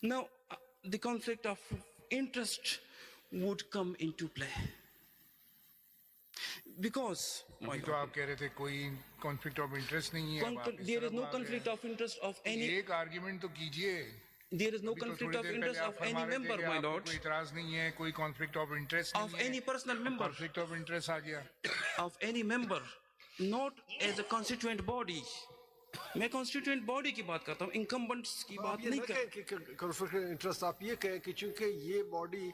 Now, the conflict of interest would come into play. Because, my तो आप कह रहे थे कोई कॉन्फ्लिक्ट ऑफ इंटरेस्ट नहीं है, अब आप इस there is तरफ no आ गए conflict हैं। of interest of तो any, एक आर्ग्यूमेंट तो कीजिए। there is no अभी तो conflict थोड़ी of देर interest पहले आप of फरमा any रहे थे member, कि my आपको lord, कोई इतराज नहीं है, कोई कॉन्फ्लिक्ट ऑफ इंटरेस्ट of नहीं है, any personal member, conflict of interest आ गया। of any member, not as a constituent body. मैं constituent body की बात करता हूँ, incumbents की बात आप ये नहीं ना कर। कहें कि कॉन्फ्लिक्ट ऑफ इंटरेस्ट, आप ये कहें कि चूंकि ये body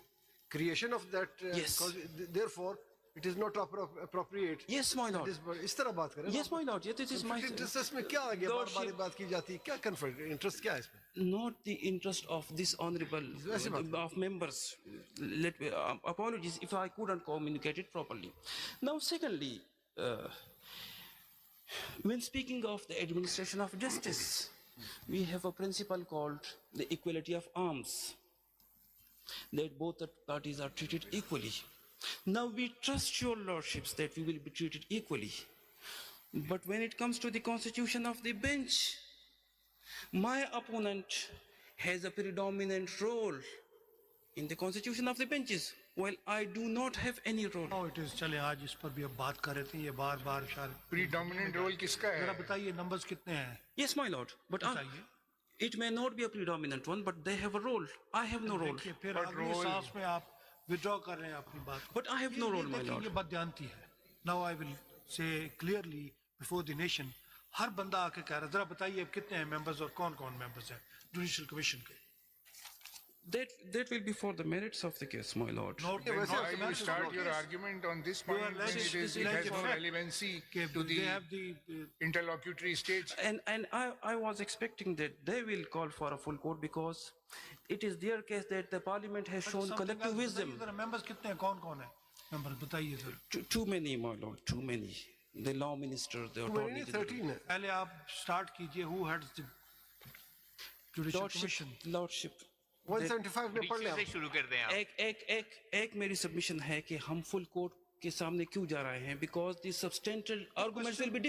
creation of that, Yes. Therefore it is not appropriate. Yes, my lord. इस तरह बात करें। Yes, my lord. Yes, this is my interest में क्या आ गया, बार बार Lordship. बात की जाती है, क्या कॉन्फ्लिक्ट इंटरेस्ट क्या है इसमें? Not the interest of this honorable वैसी बात है। of members. Let me, apologies if I couldn't communicate it properly. Now, secondly, when speaking of the administration of justice, we have a principle called the equality of arms, that both the parties are treated equally. Now we trust your lordships that we will be treated equally. But when it comes to the constitution of the bench, my opponent has a predominant role in the constitution of the benches, while I do not have any role. Oh, it is. चले आज इस पर भी अब बात कर रहे थे, ये बार बार शायद प्रीडोमिनेंट रोल किसका जरा है? बताइए नंबर्स कितने हैं? Yes, my lord, but बताइए। it may not be a predominant one, but they have a role. I have no role. देखिए फिर But अगली role- सांस में आप विड्रॉ कर रहे हैं अपनी बात को। But I have no role, my देखिए, lord. ये बदयांती है। Now I will say clearly before the nation, हर बंदा आके कह रहा है, जरा बताइए अब कितने हैं मेंबर्स और कौन कौन मेंबर्स हैं जुडिशियल कमीशन के? That will be for the merits of the case, my lord. Not Yeah, Why It's you not start a your case. argument on this You point are when like- it has no like- relevancy कि to they have the the interlocutory stage? And I was expecting that they will call for a full court, because it is their case that the parliament has shown something collective else, wisdom. बताइए जरा members कितने हैं, कौन कौन है member, बताइए जरा। Too many, my lord, too many. The law minister, the attorney 13 है। पहले आप स्टार्ट कीजिए, who heads the judicial commission? Lordship 175 में पढ़ से लें। शुरू कर दें आप। एक मेरी सबमिशन है कि हम फुल कोर्ट के सामने क्यों जा रहे हैं, because the substantial arguments will be